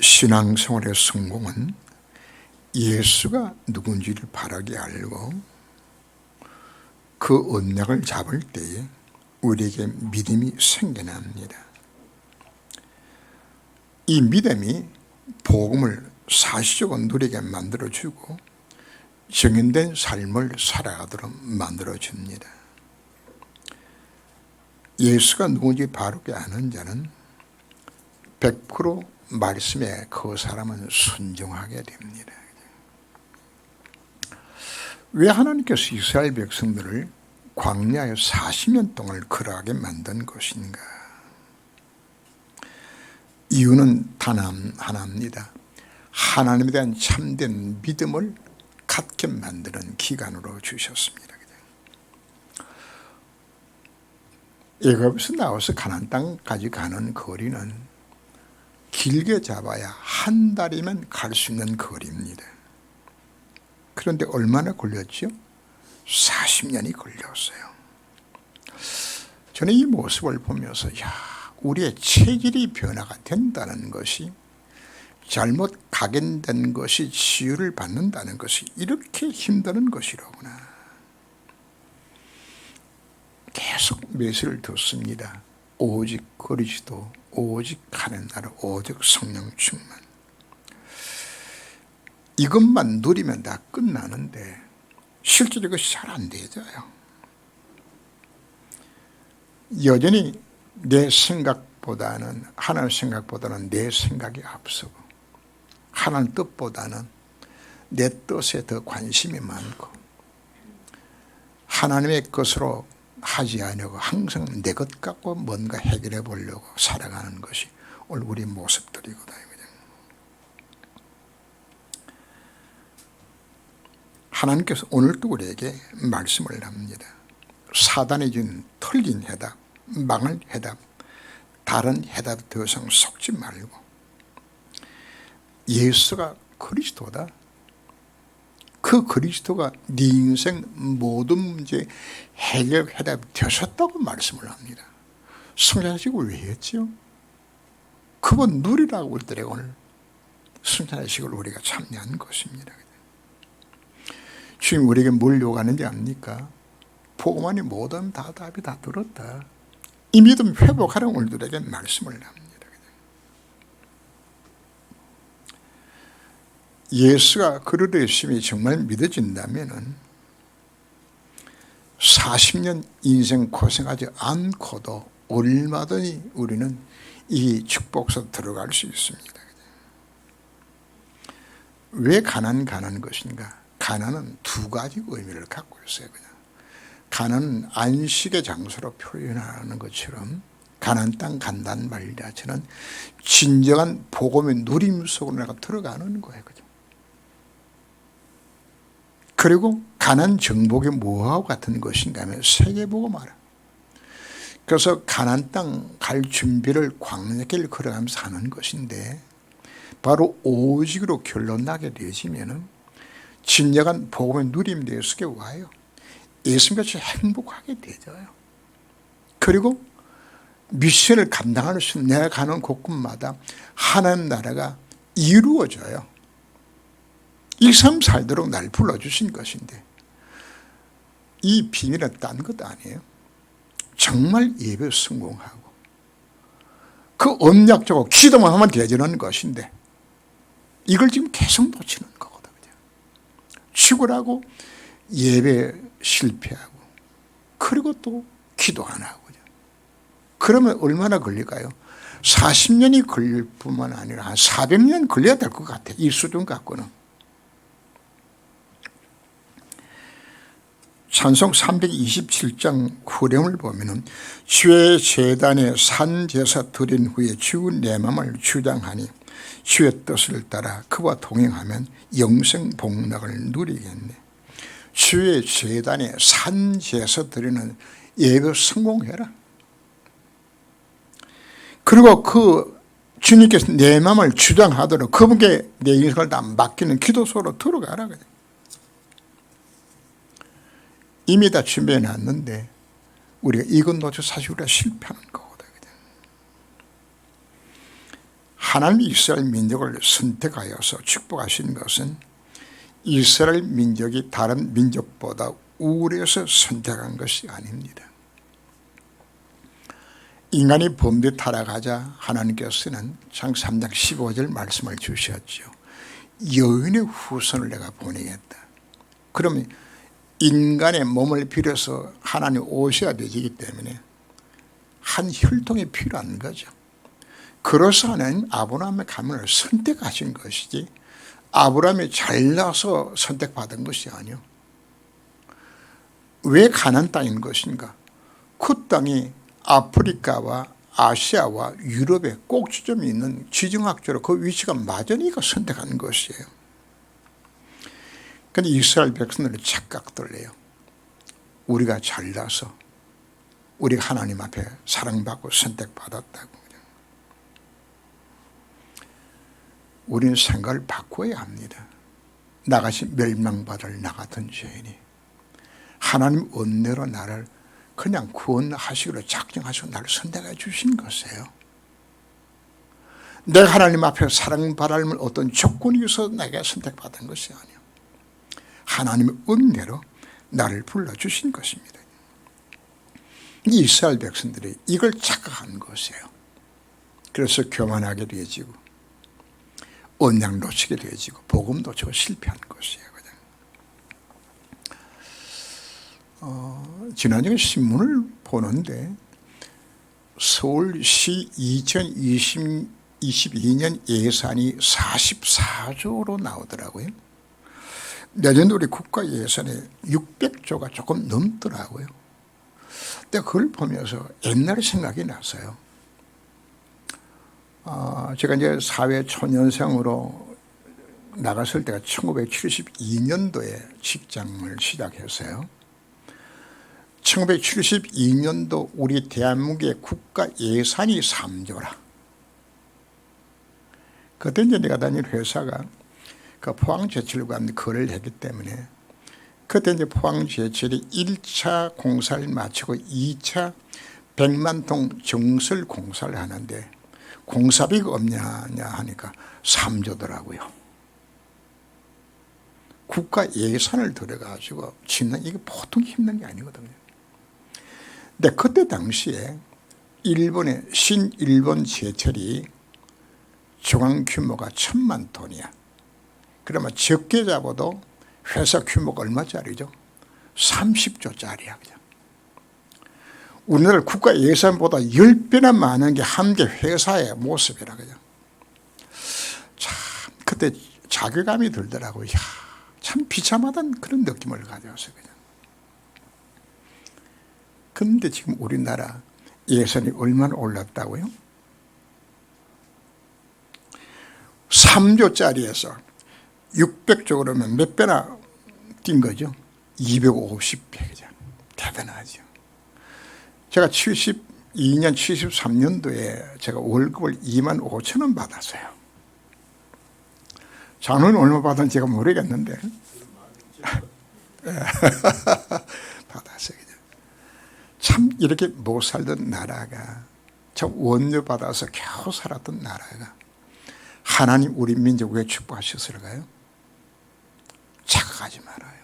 신앙생활의 성공은 예수가 누군지를 바르게 알고 그 언약을 잡을 때에 우리에게 믿음이 생겨납니다. 이 믿음이 복음을 사실적으로 누리게 만들어주고 정인된 삶을 살아가도록 만들어줍니다. 예수가 누군지 바르게 아는 자는 100% 말씀에 그 사람은 순종하게 됩니다. 왜 하나님께서 이스라엘 백성들을 광야에 40년 동안 걸어가게 만든 것인가? 이유는 단 하나입니다. 하나님에 대한 참된 믿음을 갖게 만드는 기간으로 주셨습니다. 애굽에서 나와서 가나안 땅까지 가는 거리는 길게 잡아야 한 달이면 갈 수 있는 거리입니다. 그런데 얼마나 걸렸죠? 40년이 걸렸어요. 저는 이 모습을 보면서 우리의 체질이 변화가 된다는 것이, 잘못 각인된 것이 치유를 받는다는 것이 이렇게 힘든 것이로구나. 계속 메시지를 듣습니다. 오직 그리스도, 오직 하는 나라, 오직 성령 충만. 이것만 누리면 다 끝나는데 실제로 그것이 잘 안 되져요. 여전히 내 생각보다는, 하나님 생각보다는 내 생각이 앞서고, 하나님 뜻보다는 내 뜻에 더 관심이 많고, 하나님의 것으로 하지 않으려고 항상 내 것 갖고 뭔가 해결해 보려고 살아가는 것이 오늘 우리 모습들이거든요. 하나님께서 오늘도 우리에게 말씀을 합니다. 사단이 준 틀린 해답, 망할 해답, 다른 해답 더 이상 속지 말고 예수가 그리스도다. 그 그리스도가 네 인생 모든 문제 해결 해답이 되셨다고 말씀을 합니다. 성찬식을 왜 했죠? 그분 누리라고 할 때 오늘 성찬식을 우리가 참여한 것입니다. 지금 우리에게 뭘 요구하는지 압니까? 복음만이 모든 다 답이 다 들었다. 이 믿음 회복하라고 우리들에게 말씀을 합니다. 예수가 그러려심이 정말 믿어진다면 40년 인생 고생하지 않고도 얼마든지 우리는 이 축복서 들어갈 수 있습니다. 왜 가난 것인가? 가난은 두 가지 의미를 갖고 있어요. 가난은 안식의 장소로 표현하는 것처럼 가나안 땅 간다는 말 자체는 진정한 복음의 누림 속으로 내가 들어가는 거예요. 그리고 가나안 정복이 뭐하고 같은 것인가 하면 세계복음 알아. 그래서 가나안 땅 갈 준비를 광야길 걸어가면서 하는 것인데, 바로 오직으로 결론 나게 되어지면 진정한 복음의 누림 내 속에 와요. 예수님같이 행복하게 되져요. 그리고 미션을 감당할 수 있는, 내가 가는 곳곳마다 하나님 나라가 이루어져요. 이 삶 살도록 날 불러주신 것인데, 이 비밀은 딴 것 아니에요. 정말 예배 성공하고 그 언약적으로 기도만 하면 되지는 것인데, 이걸 지금 계속 놓치는 거거든요. 죽으라고 예배 실패하고, 그리고 또 기도 안 하고. 그러면 얼마나 걸릴까요? 40년이 걸릴 뿐만 아니라 한 400년 걸려야 될 것 같아요. 이 수준 갖고는. 찬송 327장 후렴을 보면은 주의 제단에 산제사 드린 후에 주 내 맘을 주장하니 주의 뜻을 따라 그와 동행하면 영생 복락을 누리겠네. 주의 제단에 산제사 드리는 예배 성공해라. 그리고 그 주님께서 내 마음을 주장하도록 그분께 내 인생을 다 맡기는 기도소로 들어가라. 이미 다 준비해 놨는데 우리가 이건 놓쳐 사실 우리가 실패하는 거거든. 하나님 이스라엘 민족을 선택하여서 축복하신 것은 이스라엘 민족이 다른 민족보다 우월해서 선택한 것이 아닙니다. 인간이 범죄 타락하자 하나님께서는 창세기 3장 15절 말씀을 주셨죠. 여인의 후손을 내가 보내겠다. 그러면 인간의 몸을 빌어서 하나님 오셔야 되기 때문에 한 혈통이 필요한 거죠. 그래서 하나님 아브라함의 가문을 선택하신 것이지 아브라함이 잘나서 선택받은 것이 아니요. 왜 가나안 땅인 것인가? 그 땅이 아프리카와 아시아와 유럽에 꼭지점이 있는 지정학적으로 그 위치가 맞으니까 선택한 것이에요. 그런데 이스라엘 백성들은 착각들 해요. 우리가 잘나서 우리가 하나님 앞에 사랑받고 선택받았다고. 우리는 생각을 바꿔야 합니다. 나같이 멸망받을 나 같은 죄인이 하나님 은혜로 나를 그냥 구원하시기로 작정하시고 나를 선택해 주신 것이에요. 내가 하나님 앞에 사랑받을 어떤 조건이 있어서 내가 선택받은 것이 아니에요. 하나님의 은혜로 나를 불러주신 것입니다. 이스라엘 백성들이 이걸 착각한 것이에요. 그래서 교만하게 되어지고 언약 놓치게 되어지고 복음 놓치고 실패한 것이에요. 지난주에 신문을 보는데 서울시 2022년 예산이 44조로 나오더라고요. 내년 우리 국가 예산이 600조가 조금 넘더라고요. 근데 그걸 보면서 옛날 생각이 났어요. 제가 이제 사회 초년생으로 나갔을 때가 1972년도에 직장을 시작했어요. 1972년도 우리 대한민국의 국가 예산이 3조라. 그때 이제 내가 다닌 회사가 그 포항제철과 거래를 했기 때문에 그때 이제 포항제철이 1차 공사를 마치고 2차 100만 통 정설 공사를 하는데 공사비가 없냐 하니까 3조더라고요. 국가 예산을 들여가지고 짓는 이게 보통 힘든 게 아니거든요. 근데 그때 당시에 일본의 신일본 제철이 중앙 규모가 1000만 톤이야. 그러면 적게 잡아도 회사 규모가 얼마짜리죠? 30조짜리야. 그냥. 우리나라 국가 예산보다 10배나 많은 게 한 개 회사의 모습이라 그냥. 참 그때 자괴감이 들더라고요. 이야, 참 비참하다는 그런 느낌을 가져왔어요. 그냥. 그런데 지금 우리나라 예산이 얼마나 올랐다고요? 3조짜리에서 600조 그러면 몇 배나 뛴 거죠? 250배. 그냥. 대단하죠. 제가 72년, 73년도에 제가 월급을 25,000원 받았어요. 장로는 얼마 받았는지 제가 모르겠는데 받았어요. 참 이렇게 못 살던 나라가 참 원료 받아서 겨우 살았던 나라가 하나님 우리 민족 왜 축복하셨을까요? 착각하지 말아요.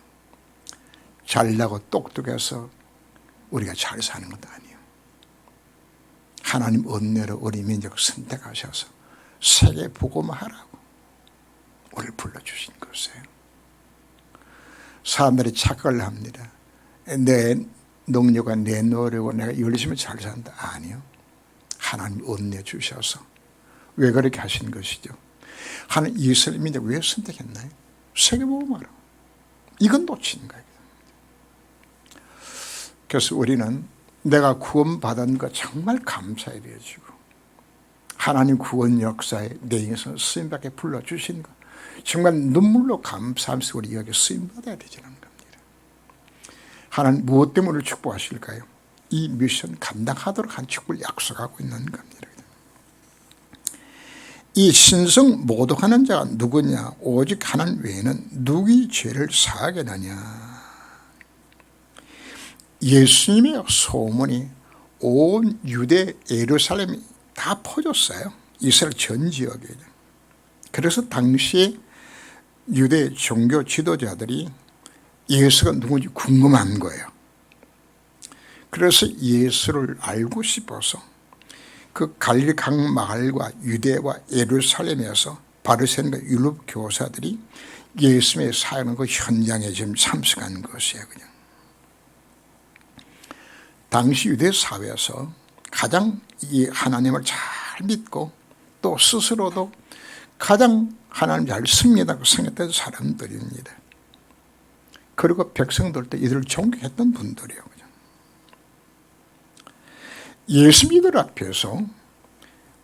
잘나고 똑똑해서 우리가 잘 사는 것도 아니에요. 하나님 은혜로 우리 민족 선택하셔서 세계 복음화하라고 우리를 불러주신 것이에요. 사람들이 착각을 합니다. 내 능력과 내 노력으로 내가 열심히 잘 산다. 아니요. 하나님 은혜 주셔서 왜 그렇게 하신 것이죠? 하나님 이스라엘 민족 왜 선택했나요? 세계 복음화로. 이건 놓치는 거예요. 그래서 우리는 내가 구원받은 거 정말 감사해야 되지고 하나님 구원 역사에 내 인생을 쓰임받게 불러주신 거 정말 눈물로 감사하면서 우리 여기 쓰임받아야 되지는 겁니다. 하나님 무엇 때문에 축복하실까요? 이 미션 감당하도록 한 축복을 약속하고 있는 겁니다. 이 신성 모독하는 자가 누구냐? 오직 하나님 외에는 누구의 죄를 사하겠느냐? 예수님의 소문이 온 유대 예루살렘이 다 퍼졌어요. 이스라엘 전 지역에. 그래서 당시에 유대 종교 지도자들이 예수가 누군지 궁금한 거예요. 그래서 예수를 알고 싶어서 그 갈릴리 각 마을과 유대와 예루살렘에서 바리새인과 율법 교사들이 예수님의 사역하는 그 현장에 지금 참석한 것이에요. 그냥 당시 유대 사회에서 가장 이 하나님을 잘 믿고 또 스스로도 가장 하나님 잘 승리하고 생겼던 사람들입니다. 그리고 백성들도 이들을 존경했던 분들이에요. 예수 믿을 앞에서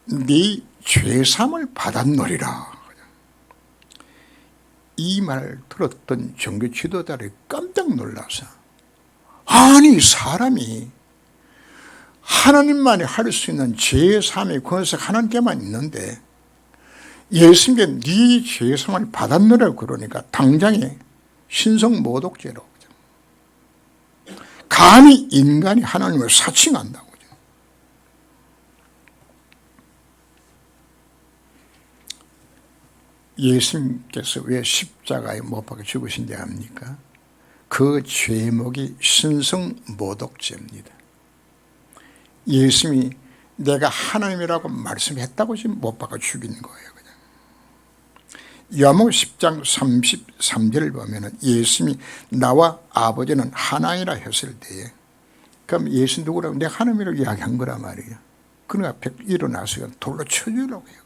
네 죄사함을 받았노리라. 이 말 들었던 종교 지도자들이 깜짝 놀라서, 아니 사람이 하나님만이 할 수 있는 죄사함의 권세가 하나님께만 있는데 예수님께 네 죄사함을 받았노라고 그러니까 당장에 신성모독죄로 감히 인간이 하나님을 사칭한다고. 예수님께서 왜 십자가에 못 박혀 죽으신지 압니까? 그 죄목이 신성모독죄입니다. 예수님이 내가 하나님이라고 말씀했다고 지금 못 박아 죽인 거예요. 그냥. 요한복음 10장 33절을 보면 예수님이 나와 아버지는 하나이라 했을 때에, 그럼 예수 누구라고? 내가 하나님이라고 이야기한 거란 말이에요. 그러니까 일어나서 돌로 쳐주려고 해요.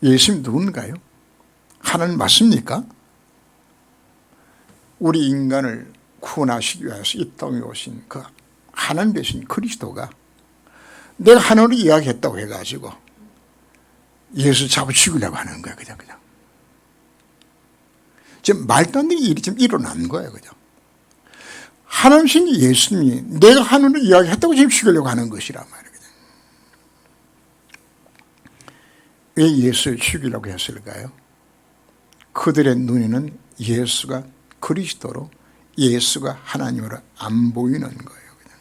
예수님 누군가요? 하나님 맞습니까? 우리 인간을 구원하시기 위해서 이 땅에 오신 그 하나님 되신 그리스도가 내가 하나님을 이야기했다고 해가지고 예수 잡아 죽이려고 하는 거야. 그냥. 지금 말도 안 되는 일이 지금 일어난 거예요. 그죠? 하나님이신 예수님이 내가 하나님을 이야기했다고 지금 죽이려고 하는 것이란 말이에요. 왜 예수를 죽이려고 했을까요? 그들의 눈에는 예수가 그리스도로, 예수가 하나님으로 안 보이는 거예요. 그냥.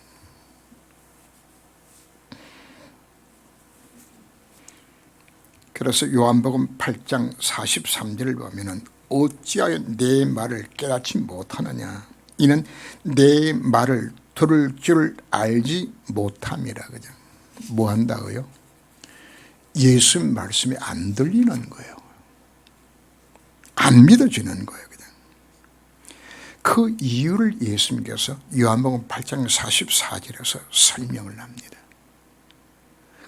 그래서 요한복음 8장 43절을 보면 어찌하여 내 말을 깨닫지 못하느냐, 이는 내 말을 들을 줄 알지 못함이라. 그죠? 뭐 한다고요? 예수 말씀이 안 들리는 거예요. 안 믿어지는 거예요. 그냥. 그 이유를 예수님께서 요한복음 8장 44절에서 설명을 합니다.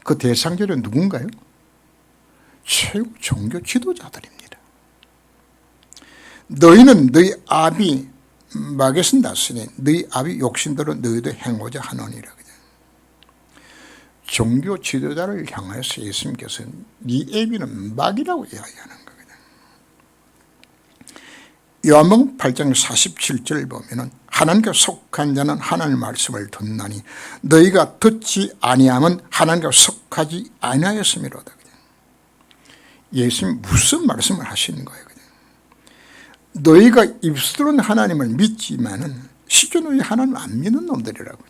그 대상자는 누군가요? 최고 종교 지도자들입니다. 너희는 너희 아비 마귀에서 났으니 너희 아비 욕심대로 너희도 행하고자 하노니라. 종교 지도자를 향해서 예수님께서 네 애비는 마귀라고 이야기하는 거거든요. 요한복음 8장 47절을 보면 하나님께 속한 자는 하나님의 말씀을 듣나니 너희가 듣지 아니하면 하나님께 속하지 아니하였음이로다. 예수님 무슨 말씀을 하시는 거예요? 너희가 입술로는 하나님을 믿지만은 실제로는 하나님을 안 믿는 놈들이라고.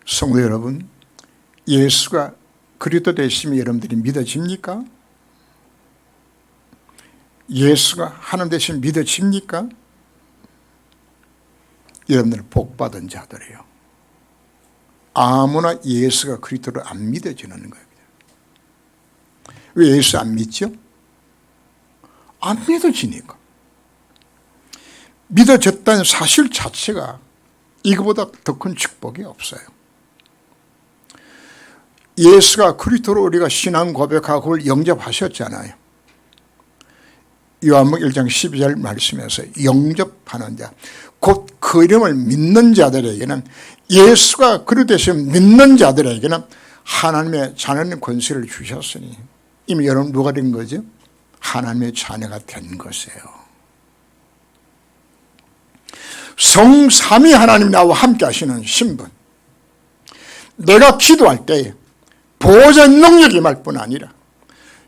성도 여러분, 예수가 그리스도 되심이 여러분들이 믿어집니까? 예수가 하나님 되심이 믿어집니까? 여러분들 복받은 자들이에요. 아무나 예수가 그리스도를 안 믿어지는 거예요. 왜 예수 안 믿죠? 안 믿어지니까. 믿어졌다는 사실 자체가 이거보다 더 큰 축복이 없어요. 예수가 그리스도로 우리가 신앙 고백하고 그걸 영접하셨잖아요. 요한복음 1장 12절 말씀에서 영접하는 자, 곧 그 이름을 믿는 자들에게는, 예수가 그리스도 되신 믿는 자들에게는 하나님의 자녀의 권세를 주셨으니 이미 여러분 누가 된 거죠? 하나님의 자녀가 된 것이에요. 성삼위 하나님이 나와 함께 하시는 신분. 내가 기도할 때 보호자의 능력이 임할 뿐 아니라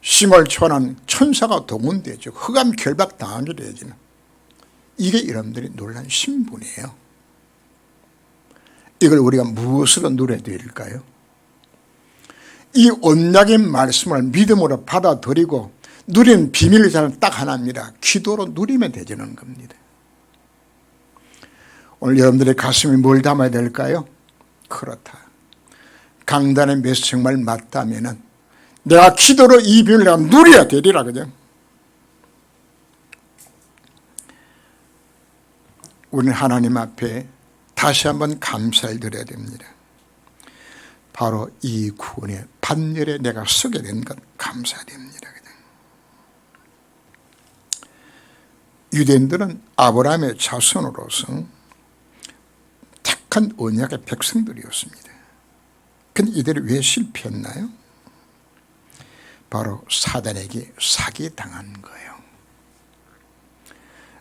심을 초월한 천사가 동원되죠. 흑암 결박 당하게 되지는 이게 여러분들이 놀란 신분이에요. 이걸 우리가 무엇으로 누려야 될까요? 이 언약의 말씀을 믿음으로 받아들이고 누리는 비밀 자는 딱 하나입니다. 기도로 누리면 되지는 겁니다. 오늘 여러분들의 가슴에 뭘 담아야 될까요? 그렇다. 강단의 메시지가 맞다면 내가 기도로 이 비밀을 내가 누려야 되리라. 그죠? 우리는 하나님 앞에 다시 한번 감사를 드려야 됩니다. 바로 이 구원의 반열에 내가 서게 된 것 감사됩니다. 유대인들은 아브라함의 자손으로서 택한 언약의 백성들이었습니다. 그런데 이들이 왜 실패했나요? 바로 사단에게 사기당한 거예요.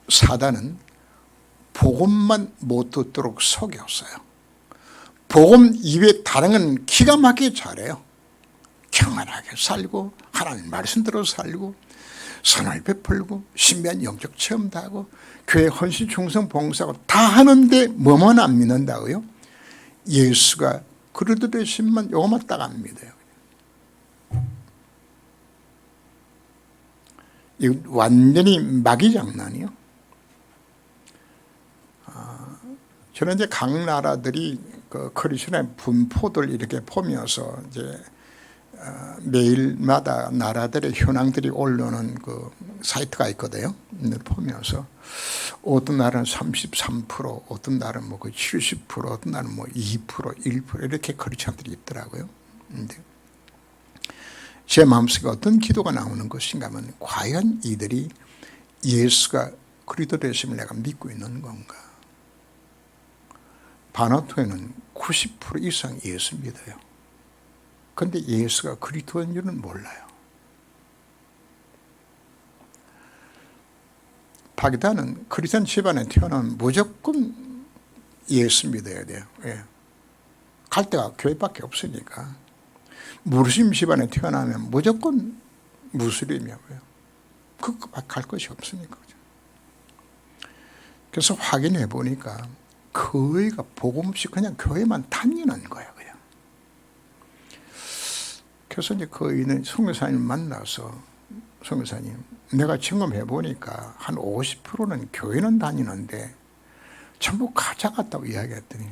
사단은 복음만 못 듣도록 속였어요. 복음 이외에 다른 건 기가 막히게 잘해요. 평안하게 살고 하나님 말씀대로 살고 선을 베풀고 신비한 영적 체험도 하고 교회 헌신 충성 봉사하고 다 하는데 뭐만 안 믿는다고요? 예수가 그리스도의 신만 요것만 딱 안 믿어요. 이거 완전히 마귀 장난이요. 저는 이제 각 나라들이 그 크리스천의 분포들 이렇게 보면서 이제 매일마다 나라들의 현황들이 올라오는 그 사이트가 있거든요. 보면서 어떤 나라는 33%, 어떤 나라는 뭐 70%, 어떤 나라는 뭐 2%, 1% 이렇게 크리스천들이 있더라고요. 근데 제 마음속에 어떤 기도가 나오는 것인가 하면 과연 이들이 예수가 그리스도 되심을 내가 믿고 있는 건가? 바나토에는 90% 이상 예수 믿어요. 그런데 예수가 그리스도인 줄은 몰라요. 바기다는 크리스천 집안에 태어나면 무조건 예수 믿어야 돼요. 예. 갈 데가 교회밖에 없으니까. 무슬림 집안에 태어나면 무조건 무슬림이고요. 갈 것이 없으니까. 그래서 확인해 보니까 거의가 복음 없이 그냥 교회만 다니는 거예요. 그냥. 그래서 이제 거의는 선교사님 만나서 선교사님 내가 점검해 보니까 한 50%는 교회는 다니는데 전부 가짜 같다고 이야기했더니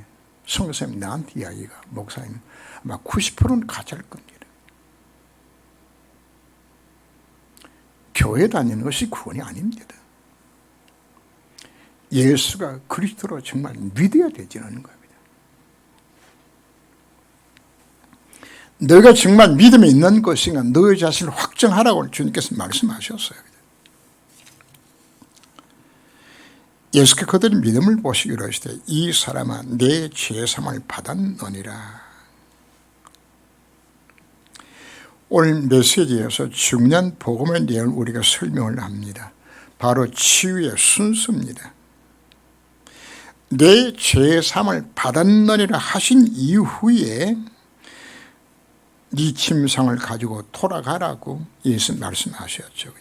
선교사님 나한테 이야기가 목사님 아마 90%는 가짜일 겁니다. 교회 다니는 것이 구원이 아닙니다. 예수가 그리스도로 정말 믿어야 되지는 겁니다. 너희가 정말 믿음이 있는 것인가 너희 자신을 확정하라고 주님께서 말씀하셨어요. 예수께 그들이 믿음을 보시기로 하시되 이 사람아 내 죄사함을 받았느니라. 오늘 메시지에서 중요한 복음의 내용을 우리가 설명을 합니다. 바로 치유의 순서입니다. 내 죄사함을 받았느니라 하신 이후에 네 침상을 가지고 돌아가라고 예수 말씀하셨죠.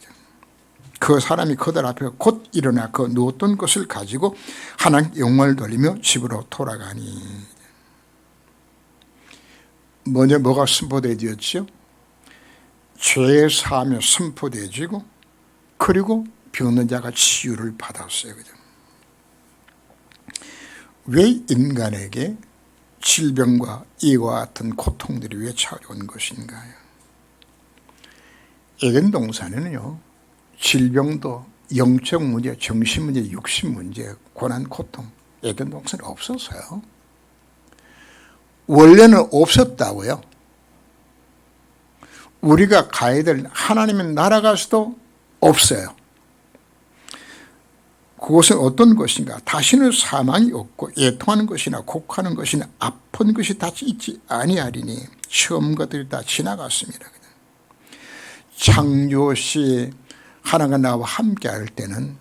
그 사람이 그들 앞에 곧 일어나 그 누웠던 것을 가지고 하나님 영광을 돌리며 집으로 돌아가니. 먼저 뭐가 선포되어졌죠? 죄사하며 선포되어지고 그리고 병든 자가 치유를 받았어요. 왜 인간에게 질병과 이와 같은 고통들이 왜 찾아온 것인가요? 에덴 동산에는요 질병도 영적 문제, 정신 문제, 육신 문제, 고난, 고통 에덴 동산에 없었어요. 원래는 없었다고요. 우리가 가야 될 하나님의 나라 가서도 없어요. 그것은 어떤 것인가? 다시는 사망이 없고 애통하는 것이나 곡하는 것이나 아픈 것이 다시 있지 아니하리니 처음 것들이 다 지나갔습니다. 창조시 하나가 나와 함께 할 때는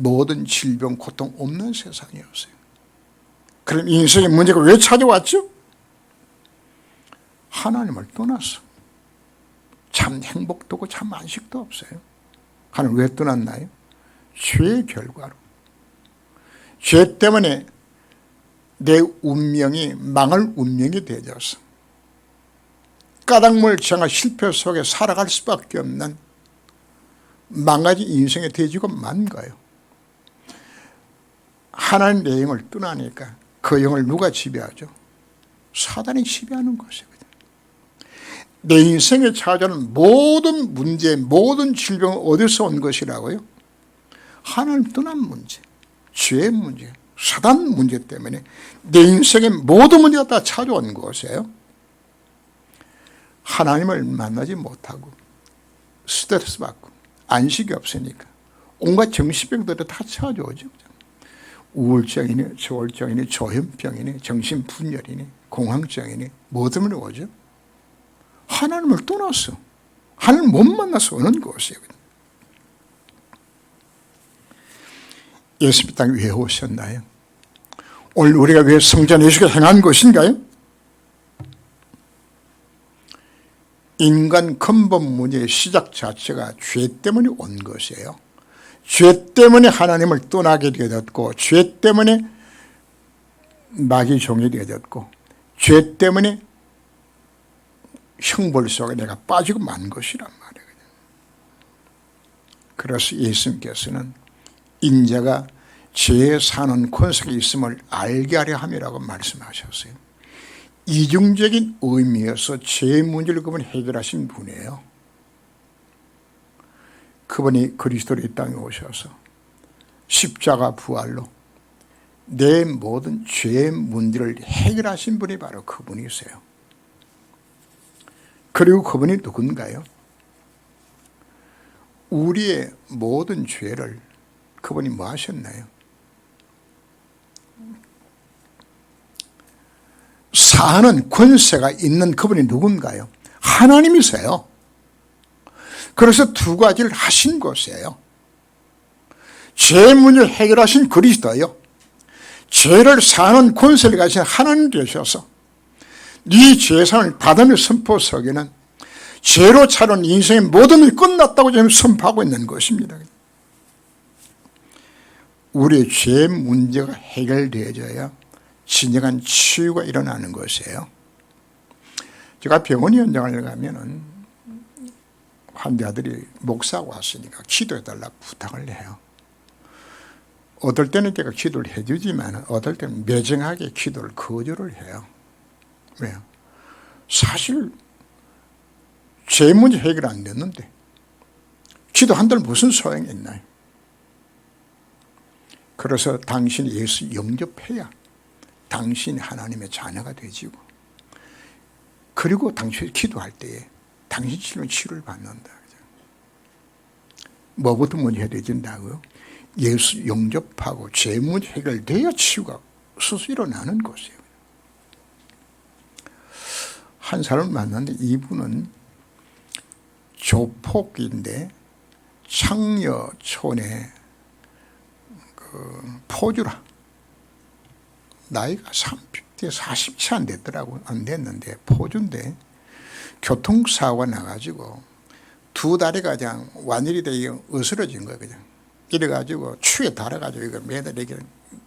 모든 질병, 고통 없는 세상이었어요. 그럼 인생의 문제가 왜 찾아왔죠? 하나님을 떠났어. 참 행복도 없고 참 안식도 없어요. 하나님 왜 떠났나요? 죄의 결과로. 죄 때문에 내 운명이 망할 운명이 되어져서 까닭물 정한 실패 속에 살아갈 수밖에 없는 망가진 인생이 되어지고 만 거예요. 하나님 내 영을 떠나니까 그 영을 누가 지배하죠? 사단이 지배하는 것이거든요. 내 인생에 찾아오는 모든 문제, 모든 질병은 어디서 온 것이라고요? 하나님 떠난 문제, 죄의 문제, 사단 문제 때문에 내 인생의 모든 문제가 다 찾아온 것이에요. 하나님을 만나지 못하고 스트레스 받고 안식이 없으니까 온갖 정신병들이 다 찾아오죠. 우울증이니 조울증이니 조현병이니 정신분열이니 공황증이니 뭐 때문에 오죠? 하나님을 떠났어. 하나님을 못 만나서 오는 것이에요. 예수님 땅에 왜 오셨나요? 오늘 우리가 왜 성전 예수가 행한 것인가요? 인간 근본 문제의 시작 자체가 죄 때문에 온 것이에요. 죄 때문에 하나님을 떠나게 되었고, 죄 때문에 마귀 종이 되었고, 죄 때문에 형벌 속에 내가 빠지고 만 것이란 말이에요. 그래서 예수님께서는 인자가 죄에 사는 권세가 있음을 알게 하려 함이라고 말씀하셨어요. 이중적인 의미에서 죄의 문제를 그분이 해결하신 분이에요. 그분이 그리스도로 이 땅에 오셔서 십자가 부활로 내 모든 죄의 문제를 해결하신 분이 바로 그분이세요. 그리고 그분이 누군가요? 우리의 모든 죄를 그분이 뭐 하셨나요? 사하는 권세가 있는 그분이 누군가요? 하나님이세요. 그래서 두 가지를 하신 것이에요. 죄 문제를 해결하신 그리스도요, 죄를 사하는 권세를 가진 하나님 되셔서 네 죄상을 받으며 선포석에는 죄로 차는 인생의 모든 일이 끝났다고 지금 선포하고 있는 것입니다. 우리의 죄 문제가 해결되어져야 진정한 치유가 일어나는 것이에요. 제가 병원 현장을 가면은 환자들이 목사하고 왔으니까 기도해달라고 부탁을 해요. 어떨 때는 제가 기도를 해주지만 어떨 때는 매정하게 기도를 거절을 해요. 왜요? 사실 죄 문제 해결 안 됐는데 기도한들 무슨 소용이 있나요? 그래서 당신이 예수 영접해야 당신이 하나님의 자녀가 되지고, 그리고 당신이 기도할 때에 당신 치료를 받는다. 뭐부터 문제 해결된다고요? 예수 영접하고 죄 문제 해결돼야 치유가 스스로 일어나는 것이에요. 한 사람을 만났는데 이분은 조폭인데 창녀촌에 포주라. 나이가 40채 안 됐더라고. 안 됐는데 포주인데 교통사고가 나가지고 두 다리가 그냥 완일이 되게 으스러진 거예요. 그냥 이래가지고 추에 달아가지고 이거 매달 이렇게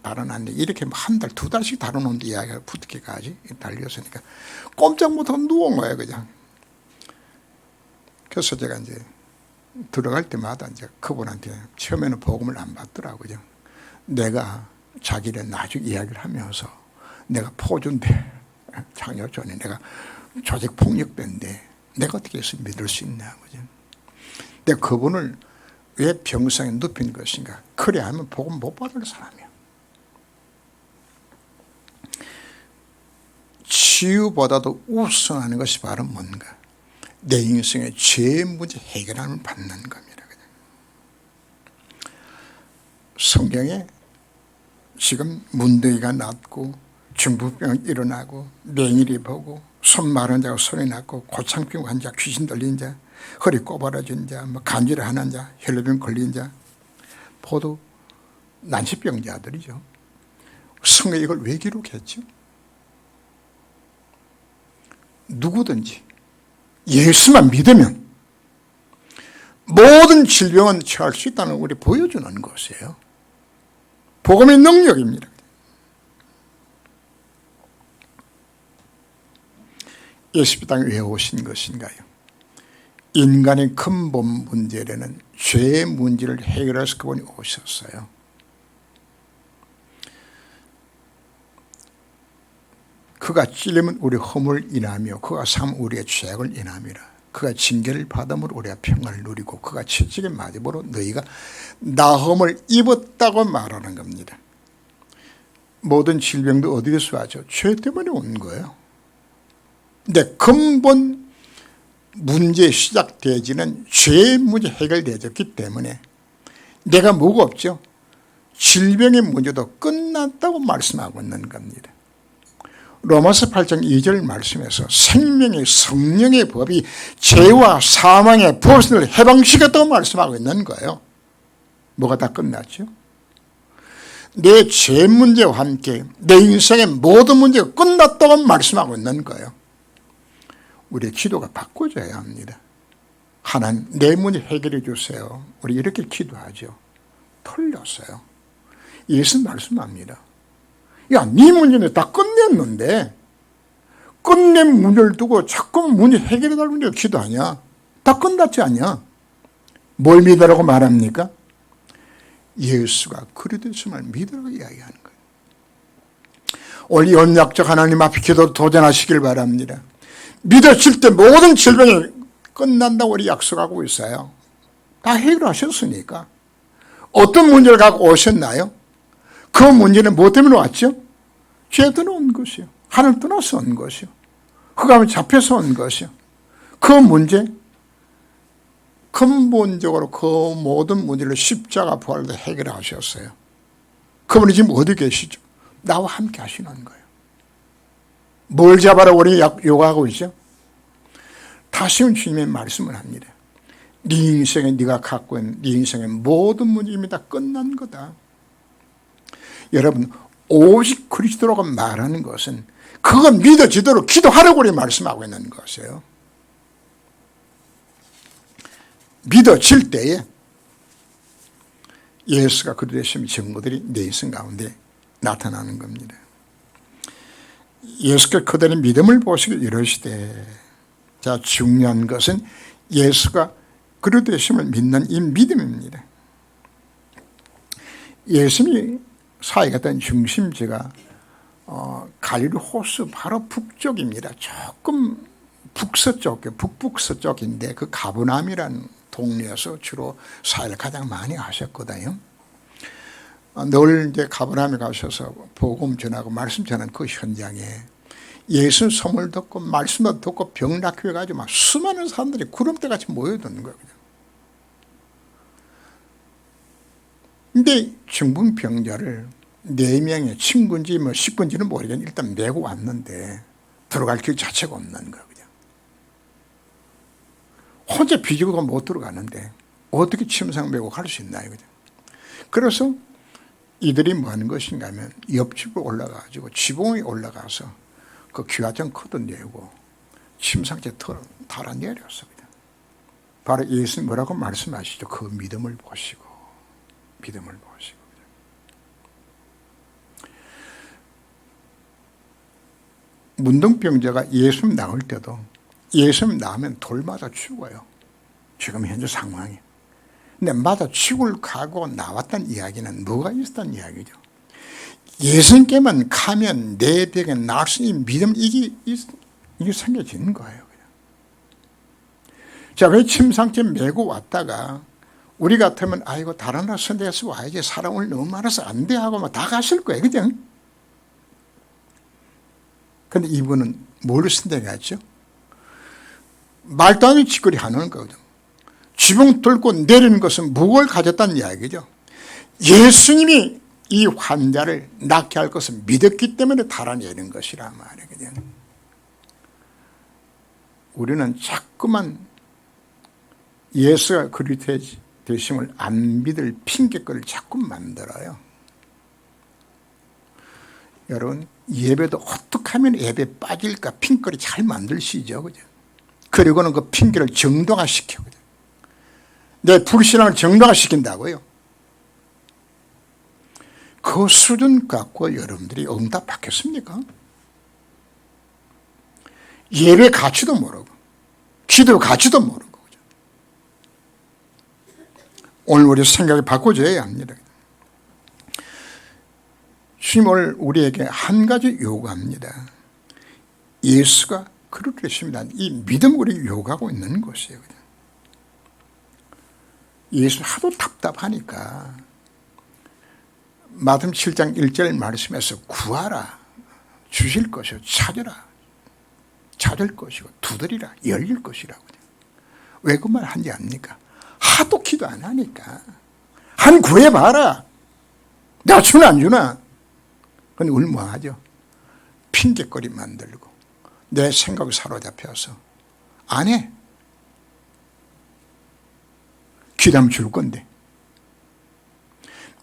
달아놨는데 이렇게 한 달, 두 달씩 달아놓는데 이야기가 붙게까지 달렸으니까 꼼짝 못하고 누운 거예요. 그냥. 그래서 제가 이제 들어갈 때마다 이제 그분한테 처음에는 복음을 안 받더라고요. 내가 자기를 나중에 이야기를 하면서 내가 포주인데, 장녀촌에 내가 조직 폭력배인데 내가 어떻게 해서 믿을 수 있냐. 근데 그분을 왜 병상에 눕힌 것인가? 그래 하면 복음 못 받을 사람이야. 치유보다도 우선하는 것이 바로 뭔가? 내 인생의 죄 문제 해결함을 받는 겁니다. 성경에 지금 문둥이가 났고 중풍병이 일어나고 맹일이 보고 손 마른 자가 손이 났고 고창병 환자, 귀신 들린 자, 허리 꼬부라진 자, 간질하는 자, 혈루병 걸린 자, 모두 난치병자들이죠. 성경에 이걸 왜 기록했죠? 누구든지 예수만 믿으면 모든 질병은 취할 수 있다는 걸 우리 보여주는 것이에요. 복음의 능력입니다. 예수님이 땅에 왜 오신 것인가요? 인간의 근본 문제라는 죄의 문제를 해결해서 그분이 오셨어요. 그가 찔리면 우리 허물을 인하며 그가 삼 우리의 죄악을 인함이라. 그가 징계를 받음으로 우리가 평안을 누리고 그가 채찍에 맞음으로 너희가 나음을 입었다고 말하는 겁니다. 모든 질병도 어디에서 와죠? 죄 때문에 온 거예요. 근데 근본 문제 시작되지는 죄의 문제 해결되었기 때문에 내가 뭐가 없죠? 질병의 문제도 끝났다고 말씀하고 있는 겁니다. 로마서 8장 2절 말씀에서 생명의 성령의 법이 죄와 사망의 벗을 해방시켰다고 말씀하고 있는 거예요. 뭐가 다 끝났죠? 내 죄 문제와 함께 내 인생의 모든 문제가 끝났다고 말씀하고 있는 거예요. 우리의 기도가 바꿔져야 합니다. 하나님 내 문제 해결해 주세요. 우리 이렇게 기도하죠. 틀렸어요. 예수 말씀합니다. 야, 네 문제는 다 끝냈는데 끝낸 문제를 두고 자꾸 문제 해결해달라고 기도하냐? 다 끝났지 않냐? 뭘 믿으라고 말합니까? 예수가 그리스도임을 믿으라고 이야기하는 거예요. 오늘 언약적 하나님 앞에 기도 도전하시길 바랍니다. 믿으실 때 모든 질병이 끝난다고 우리 약속하고 있어요. 다 해결하셨으니까. 어떤 문제를 갖고 오셨나요? 그 문제는 뭐 때문에 왔죠? 죄 때문에 온 것이요. 하늘 떠나서 온 것이요. 흑암에 잡혀서 온 것이요. 그 문제, 근본적으로 그 모든 문제를 십자가 부활로 해결하셨어요. 그분이 지금 어디 계시죠? 나와 함께 하시는 거예요. 뭘 잡아라 우리 요구하고 있죠? 다시금 주님의 말씀을 합니다. 네 인생에 네가 갖고 있는 네 인생의 모든 문제임이 다 끝난 거다. 여러분 오직 그리스도라고 말하는 것은 그거 믿어지도록 기도하라고 우리 말씀하고 있는 것이에요. 믿어질 때에 예수가 그리스도의 증거들이 내 인생 가운데 나타나는 겁니다. 예수께 그들의 믿음을 보시고 이러시되, 자, 중요한 것은 예수가 그리스도의 믿는 이 믿음입니다. 예수님이 사역했던 중심지가 갈릴리 호수 바로 북쪽입니다. 조금 북서쪽, 북북서쪽인데 그 가버나움이라는 동네에서 주로 사역을 가장 많이 하셨거든요. 늘 이제 가버나움에 가셔서 복음 전하고 말씀 전하는 그 현장에 예수 소문을 듣고 말씀도 듣고 병 낫게 해가지고 막 수많은 사람들이 구름대같이 모여드는 거예요. 근데 중풍병자를 4명의 친구인지 뭐 식구인지는 모르겠는데 일단 메고 왔는데 들어갈 길 자체가 없는 거예요. 그냥. 혼자 비지고 못 들어가는데 어떻게 침상 메고 갈 수 있나요? 그냥. 그래서 이들이 뭐 하는 것인가 하면 옆집으로 올라가가지고 지붕에 올라가서 그 기와장 걷어내고 침상째 달아내렸어. 그냥. 바로 예수님 뭐라고 말씀하시죠? 그 믿음을 보시고. 믿음을 보시고. 문둥병자가 예수님 나올 때도 예수님 나오면 돌 맞아 죽어요. 지금 현재 상황이. 근데 맞아 죽을 각오 나왔다는 이야기는 뭐가 있었다는 이야기죠. 예수님께만 가면 내 병에 나을 수 있는 믿음 이게 생겨지는 거예요. 그냥. 자, 왜 침상째 메고 왔다가 우리 같으면 아이고 다른 나라 선대에서 와야지 사람 오늘 너무 많아서 안 돼 하고 막 다 가실 거예요. 그죠? 근데 이분은 뭘 선대에 갔죠? 말도 안 되는 짓거리 하는 거거든요. 지붕 뚫고 내리는 것은 무엇을 가졌다는 이야기죠. 예수님이 이 환자를 낫게 할 것을 믿었기 때문에 달아내는 것이라 말이거든요. 우리는 자꾸만 예수가 그리스도의 되심을 안 믿을 핑계거리를 자꾸 만들어요. 여러분 예배도 어떻게 하면 예배 빠질까 핑계를 잘 만들시죠. 그죠? 그리고는 그 핑계를 정당화시켜. 내 불신앙을 정당화시킨다고요. 그 그 수준 갖고 여러분들이 응답 받겠습니까? 예배 가치도 모르고 기도 가치도 모르고. 오늘 우리 생각이 바꿔줘야 합니다. 주님 오늘 우리에게 한 가지 요구합니다. 예수가 그러셨습니다. 이 믿음 우리 요구하고 있는 것이에요. 예수 하도 답답하니까 마태복음 7장 1절 말씀에서 구하라 주실 것이요 찾으라 찾을 것이고 두드리라 열릴 것이라고. 왜 그 말 한지 압니까? 하도 기도 안 하니까 한 구해봐라 내가 주나 안 주나. 그건 울모하죠. 핑계거리 만들고 내 생각에 사로잡혀서 안 해. 기도하면 줄 건데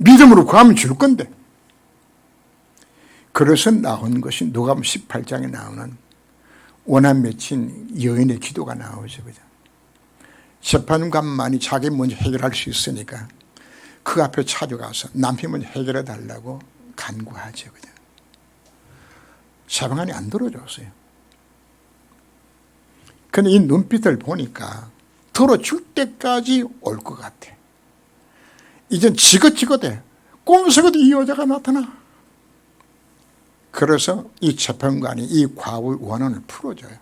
믿음으로 구하면 줄 건데. 그래서 나온 것이 누가복음 18장에 나오는 원한 맺힌 여인의 기도가 나오죠. 그죠? 재판관만이 자기 먼저 해결할 수 있으니까 그 앞에 찾아가서 남편 먼저 해결해 달라고 간구하죠. 그죠? 재판관이 안 들어줬어요. 근데 이 눈빛을 보니까 들어줄 때까지 올 것 같아. 이젠 지긋지긋해. 꿈속에도 이 여자가 나타나. 그래서 이 재판관이 이 과부의 원한을 풀어줘요.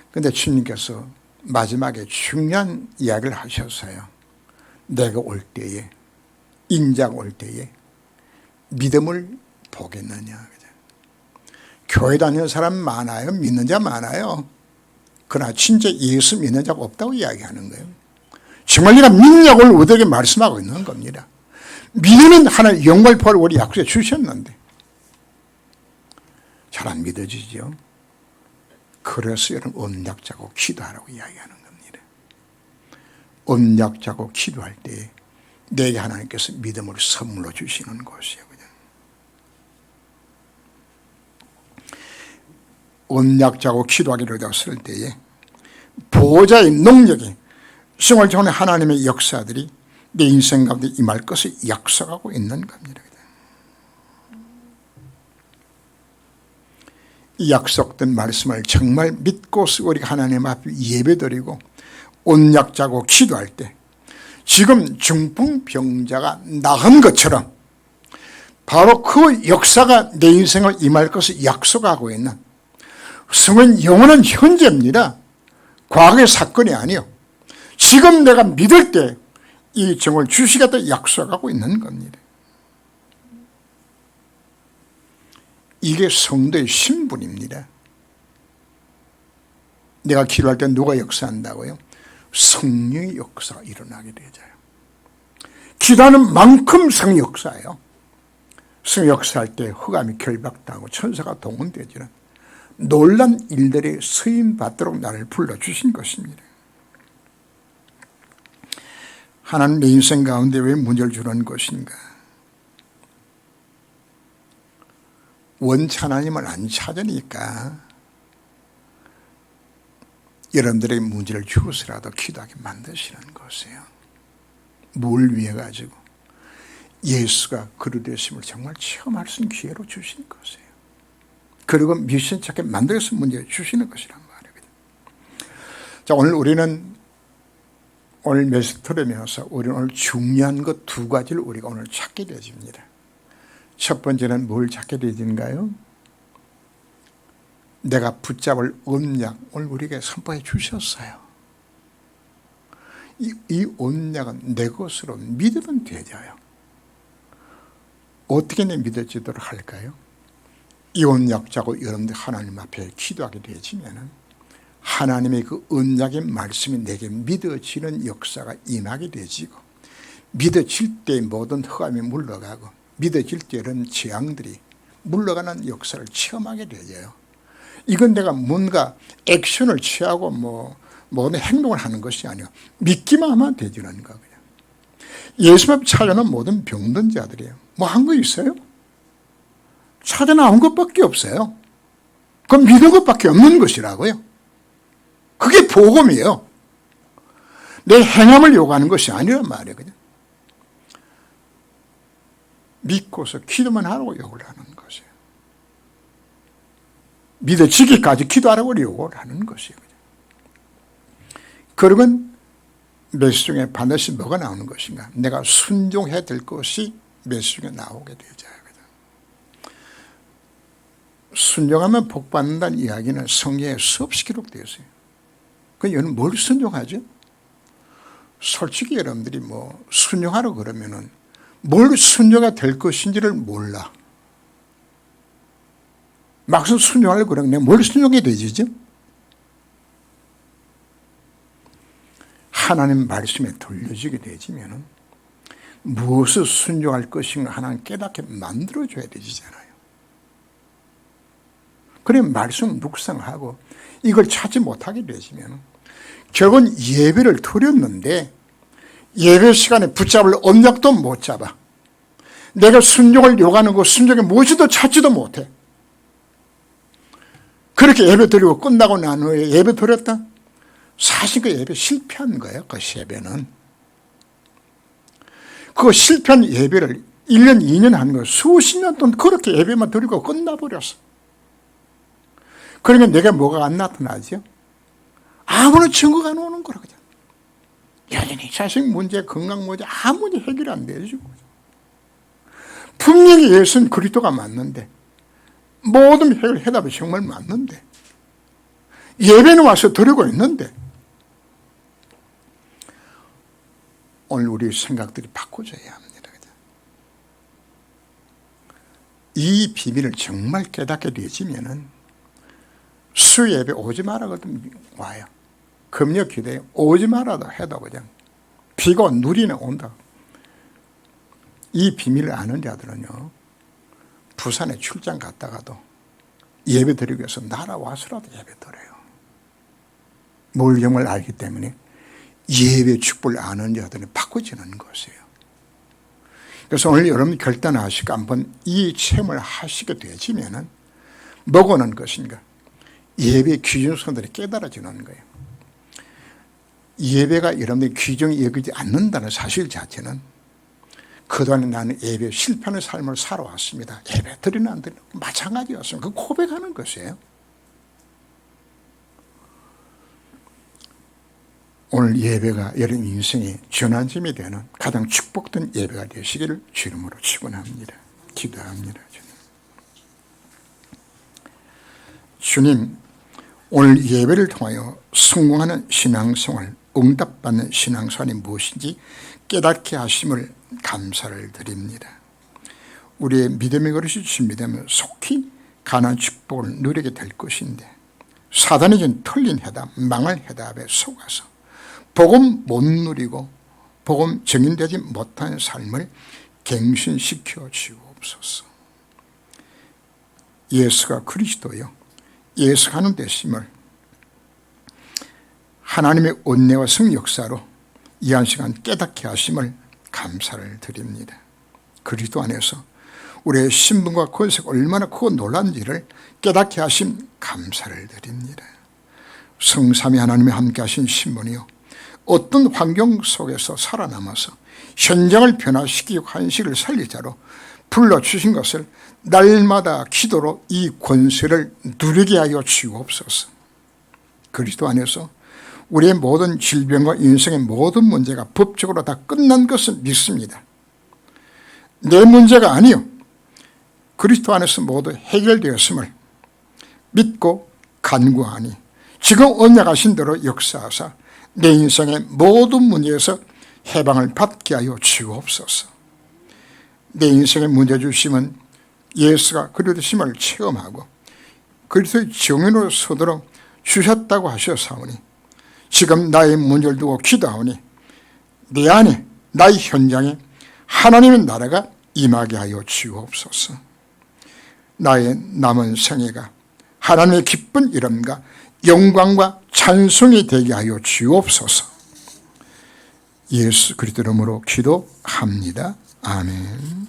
그런데 주님께서 마지막에 중요한 이야기를 하셨어요. 내가 올 때에, 인자가 올 때에 믿음을 보겠느냐. 교회 다니는 사람 많아요. 믿는 자 많아요. 그러나 진짜 예수 믿는 자가 없다고 이야기하는 거예요. 정말 네가 믿냐고 우리에게 말씀하고 있는 겁니다. 믿으면 하나님 영광을 보라고 우리 약속해 주셨는데 잘 안 믿어지죠. 그래서 여러분 언약 잡고 기도하라고 이야기하는 겁니다. 언약 잡고 기도할 때 내게 하나님께서 믿음을 선물로 주시는 것이에요. 언약 잡고 기도하기로 되었을 때에 보호자의 능력이 생활 전에 하나님의 역사들이 내 인생 가운데 임할 것을 약속하고 있는 겁니다. 이 약속된 말씀을 정말 믿고서 우리가 하나님 앞에 예배드리고 언약 잡고 기도할 때 지금 중풍병자가 나은 것처럼 바로 그 역사가 내 인생을 임할 것을 약속하고 있는 성은 영원한 현재입니다. 과거의 사건이 아니요. 지금 내가 믿을 때 이 정을 주시겠다 약속하고 있는 겁니다. 이게 성도의 신분입니다. 내가 기도할 때 누가 역사한다고요? 성령의 역사가 일어나게 되죠. 기도하는 만큼 성 역사예요. 성 역사할 때 흑암이 결박당하고 천사가 동원되지는 놀란 일들이 쓰임 받도록 나를 불러주신 것입니다. 하나님 내 인생 가운데 왜 문제를 주는 것인가? 원치 하나님을 안 찾으니까 여러분들에게 문제를 주어서라도 기도하게 만드시는 것이에요. 뭘 위해 가지고? 예수가 그리 되심을 정말 체험할 수 있는 기회로 주신 것이에요. 그리고 미션 찾게 만들어서 문제 주시는 것이란 말이거든요. 자, 오늘 우리는 오늘 메시지 들으면서 우리는 오늘 중요한 것 두 가지를 우리가 오늘 찾게 되집니다. 첫 번째는 뭘 찾게 되진가요? 내가 붙잡을 언약 오늘 우리에게 선포해 주셨어요. 이 언약은 내 것으로 믿으면 되져요. 어떻게 내 믿어지도록 할까요? 이 언약 잡고 여러분들 하나님 앞에 기도하게 되어지면 하나님의 그 언약의 말씀이 내게 믿어지는 역사가 임하게 되지고 믿어질 때 모든 흑암이 물러가고 믿어질 때 이런 재앙들이 물러가는 역사를 체험하게 되어요. 이건 내가 뭔가 액션을 취하고 모든 행동을 하는 것이 아니고 믿기만 하면 되지는 거예요. 예수 앞에 찾아오는 모든 병든 자들이에요. 뭐 한 거 있어요? 찾아 나온 것밖에 없어요. 그건 믿은 것밖에 없는 것이라고요. 그게 복음이에요. 내 행함을 요구하는 것이 아니란 말이에요. 믿고서 기도만 하라고 요구를 하는 것이에요. 믿어지기까지 기도하라고 요구를 하는 것이에요. 그러면 메시지 중에 반드시 뭐가 나오는 것인가? 내가 순종해야 될 것이 메시지 중에 나오게 되죠. 순종하면 복받는다는 이야기는 성경에 수없이 기록되어 있어요. 그럼 여러분 뭘 순종하죠? 솔직히 여러분들이 뭐 순종하라고 그러면은 뭘 순종해야 될 것인지를 몰라. 막상 순종하려고 그러면 내가 뭘 순종해야 되지? 하나님 말씀에 돌려지게 되지면은 무엇을 순종할 것인가 하나님 깨닫게 만들어줘야 되잖아요. 그래 말씀 묵상하고 이걸 찾지 못하게 되지면 결국은 예배를 드렸는데 예배 시간에 붙잡을 언약도 못 잡아. 내가 순종을 요구하는 것 순종이 무엇이도 찾지도 못해. 그렇게 예배 드리고 끝나고 난 후에 예배 드렸다? 사실 그 예배 실패한 거예요. 그 예배는. 그 실패한 예배를 1년 2년 한 거 수십 년 동안 그렇게 예배만 드리고 끝나버렸어. 그러면 내가 뭐가 안 나타나죠? 아무런 증거가 안 오는 거라 그냥. 여전히 자식 문제, 건강 문제 아무 문제 해결 안 되죠. 분명히 예수는 그리스도가 맞는데 모든 해결 해답이 정말 맞는데 예배는 와서 드리고 있는데 오늘 우리 생각들이 바꿔져야 합니다. 이 비밀을 정말 깨닫게 되지면은 수예배 오지 말라거든 와요. 금요 기도에 오지 말아도 해도 그냥 비가 누리는 온다. 이 비밀을 아는 자들은요 부산에 출장 갔다가도 예배 드리기 위해서 날아와서라도 예배 드려요. 물경을 알기 때문에 예배 축복을 아는 자들은 바꿔지는 것이에요. 그래서 오늘 여러분 결단하시고 한번 이 체험을 하시게 되지면은 뭐가 오는 것인가? 예배 기준선들이 깨달아지는 거예요. 예배가 여러분들이 규정이 여기지 않는다는 사실 자체는 그동안에 나는 예배 실패하는 삶을 살아왔습니다. 예배 드리는 안 드리는 마찬가지였습니다. 그 고백하는 것이에요. 오늘 예배가 여러분 인생의 전환점이 되는 가장 축복된 예배가 되시기를 주님으로 축원합니다. 기도합니다. 주님, 오늘 예배를 통하여 성공하는 신앙생활, 응답받는 신앙생활이 무엇인지 깨닫게 하심을 감사를 드립니다. 우리의 믿음의 그릇이 준비되면 속히 가나안 축복을 누리게 될 것인데 사단이 준 틀린 해답, 망할 해답에 속아서 복음 못 누리고 복음 증인되지 못한 삶을 갱신시켜 주옵소서. 예수가 그리스도요, 예수가 하는 되심을 하나님의 은혜와 성역사로 이 한 시간 깨닫게 하심을 감사를 드립니다. 그리스도 안에서 우리의 신분과 권세가 얼마나 크고 놀란지를 깨닫게 하심 감사를 드립니다. 성삼위 하나님이 함께 하신 신분이요, 어떤 환경 속에서 살아남아서 현장을 변화시키고 한식을 살릴 자로 불러주신 것을 날마다 기도로 이 권세를 누리게 하여 주옵소서. 그리스도 안에서 우리의 모든 질병과 인생의 모든 문제가 법적으로 다 끝난 것을 믿습니다. 내 문제가 아니요, 그리스도 안에서 모두 해결되었음을 믿고 간구하니 지금 언약하신 대로 역사하사 내 인생의 모든 문제에서 해방을 받게 하여 주옵소서. 내 인생의 문제 주심은 예수가 그리스도심을 체험하고 그리스도의 정인으로 서도록 주셨다고 하셨사오니 지금 나의 문제를 두고 기도하오니 내 안에 나의 현장에 하나님의 나라가 임하게 하여 주옵소서. 나의 남은 생애가 하나님의 기쁜 이름과 영광과 찬송이 되게 하여 주옵소서. 예수 그리스도 이름으로 기도합니다. 아멘.